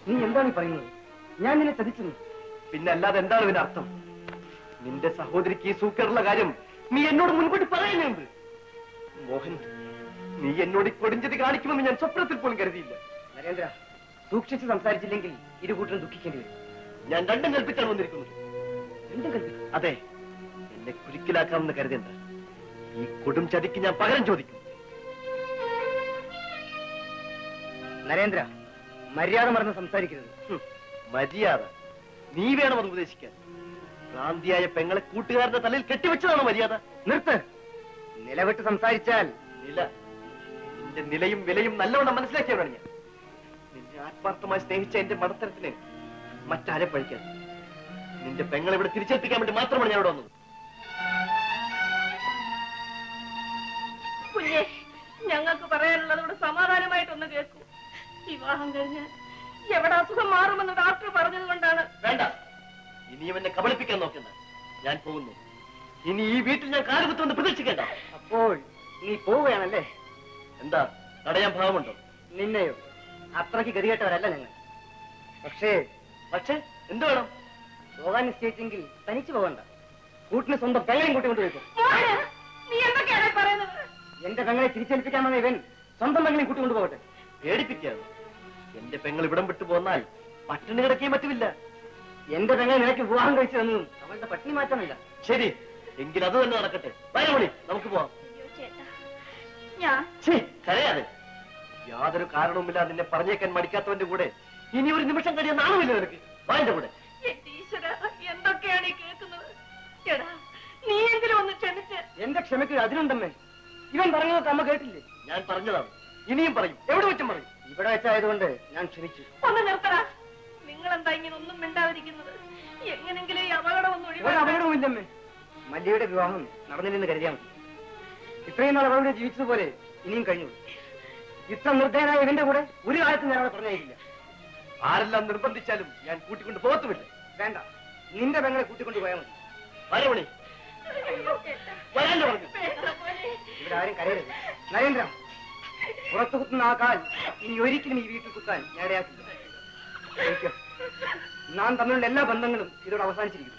നീ എന്താണ് പറയുന്നത്? ഞാൻ നിന്നെ ചതിച്ചു. പിന്നെ അല്ലാതെ എന്താണ് ഇതിന്റെ അർത്ഥം? നിന്റെ സഹോദരിക്ക് ഈ സൂക്കറുള്ള കാര്യം നീ എന്നോട് മുൻകൂട്ടി പറയുന്നുണ്ട്. മോഹൻ, നീ എന്നോട് കൊടിഞ്ചതി കാണിക്കുമെന്ന് ഞാൻ സ്വപ്നത്തിൽ പോലും കരുതിയില്ല. നരേന്ദ്ര, സൂക്ഷിച്ച് സംസാരിച്ചില്ലെങ്കിൽ ഇരുകൂട്ടരും ദുഃഖിക്കേണ്ടി വരും. ഞാൻ രണ്ടും കൽപ്പിച്ചാണ് വന്നിരിക്കുന്നത്. രണ്ടും കൽപ്പിച്ചു? അതെ, എന്നെ കുരുക്കിലാക്കാമെന്ന് കരുതേണ്ട. ഈ കൊടും ചതിക്ക് ഞാൻ പകരം ചോദിക്കും. നരേന്ദ്ര, മര്യാദ മറന്ന് സംസാരിക്കരുത്. മര്യാദ നീ വേണം അത് ഉപദേശിക്കാൻ. ഭ്രാന്തിയായ പെങ്ങളെ കൂട്ടുകാരന്റെ തലയിൽ കെട്ടിവെച്ചതാണോ മര്യാദ? നിർത്ത്. നിലവിട്ട് സംസാരിച്ചാൽ നില, നിന്റെ നിലയും വിലയും നല്ലവണ്ണം മനസ്സിലാക്കിയവരാണ് ഞാൻ. നിന്നെ ആത്മാർത്ഥമായി സ്നേഹിച്ച എന്റെ മടത്തരത്തിന് മറ്റാരെ പഴിക്കാൻ? നിന്റെ പെങ്ങളെ ഇവിടെ തിരിച്ചെത്തിക്കാൻ വേണ്ടി മാത്രമാണ് ഞാൻ ഇവിടെ വന്നത്. കുഞ്ഞെ, ഞങ്ങൾക്ക് പറയാനുള്ളത് ഇവിടെ സമാധാനമായിട്ടൊന്ന് കേൾക്കൂ. വിവാഹം കഴിഞ്ഞ് എവിടെ അസുഖം മാറുമെന്ന് ഡോക്ടർ പറഞ്ഞത് കൊണ്ടാണ്. വേണ്ട, ഇനിയും എന്നെ കബളിപ്പിക്കാൻ നോക്കണ്ട. ഞാൻ പോകുന്നു. ഇനി ഈ വീട്ടിൽ ഞാൻ കാലുകുത്തുമെന്ന് പ്രതീക്ഷിക്കേണ്ട. അപ്പോൾ നീ പോവുകയാണല്ലേ? എന്താ തടയാൻ ഭാവമുണ്ടോ? നിന്നെയോ? അത്രയ്ക്ക് ഗതികെട്ടവരല്ല ഞങ്ങൾ. പക്ഷേ എന്ത് വേണം? പോകാൻ നിശ്ചയിച്ചെങ്കിൽ തനിച്ചു പോകണ്ട. കൂട്ടിന് സ്വന്തം പെങ്ങളെയും കൂട്ടി കൊണ്ടുപോയിക്കും. നീ എന്തൊക്കെയാണ് പറയുന്നത്? എന്റെ പെങ്ങളെ തിരിച്ചേൽപ്പിക്കാമെന്ന് ഇവൻ സ്വന്തം പെങ്ങളെയും കൂട്ടി കൊണ്ടുപോകട്ടെ. പേടിപ്പിക്കാതെ. എന്റെ പെങ്ങൾ ഇവിടം വിട്ടു പോന്നാൽ പട്ടിണി കിടക്കുകയും പറ്റുമില്ല. എന്റെ പെങ്ങളെ നിനക്ക് വിവാഹം കഴിച്ചു തന്നതും അവളുടെ പട്ടിണി മാറ്റാനില്ല. ശരി, എങ്കിൽ അത് തന്നെ നടക്കട്ടെ. വരമണി, നമുക്ക് പോവാം. കരയാതെ. യാതൊരു കാരണവുമില്ല നിന്നെ പറഞ്ഞേക്കാൻ മടിക്കാത്തവന്റെ കൂടെ ഇനി ഒരു നിമിഷം കഴിയാൻ നാണമില്ല നിനക്ക്. വാന്റെ കൂടെ. എന്തൊക്കെയാണ് ഈ കേൾക്കുന്നത്? നീയെങ്കിലും ഒന്ന് ക്ഷമിച്ച്. എന്റെ ക്ഷമയ്ക്ക് അതിനുണ്ടമ്മേ. ഇവൻ പറഞ്ഞതൊക്കെ അമ്മ കേട്ടില്ലേ? ഞാൻ പറഞ്ഞതാണ്, ഇനിയും പറയും. എവിടെ വെച്ചും പറയും. ഇവിടെ വെച്ചായതുകൊണ്ട് ഞാൻ ക്ഷമിച്ചു. ഒന്ന് നിർത്തടാ. നിങ്ങളെന്താ ഇങ്ങനെ ഒന്നും മിണ്ടാതിരിക്കുന്നത്? എങ്ങനെങ്കിലും ഈ അപകടം ഒന്ന് ഒഴിവാക്കണം. അപകടവുമില്ലമ്മേ. മല്ലിയുടെ വിവാഹം നടന്നില്ലെന്ന് കരുതിയാൽ മതി. ഇത്രയും നാൾ അവളുടെ ജീവിച്ചതുപോലെ ഇനിയും കഴിഞ്ഞു. ഇത്ര നിർദ്ദയനായ ഇവന്റെ കൂടെ ഒരു കാലത്തും ഞാൻ അവളെ പറഞ്ഞേക്കില്ല. ആരെല്ലാം നിർബന്ധിച്ചാലും ഞാൻ കൂട്ടിക്കൊണ്ട് പോകത്തുമില്ല. വേണ്ട, നിന്റെ പെങ്ങളെ കൂട്ടിക്കൊണ്ട് പോയാൽ മതി. വരമണി, വരാൻ പറഞ്ഞു. ഇവിടെ ആരും കരയരുത്. നരേന്ദ്ര, പുറത്തു കുത്തുന്ന ആ കാൽ ഇനി ഒരിക്കലും ഈ വീട്ടിൽ കുത്താൻ ഞാൻ ഇടയാക്കില്ല. നാം തമ്മിലുള്ള എല്ലാ ബന്ധങ്ങളും ഇതോടെ അവസാനിച്ചിരിക്കുന്നു.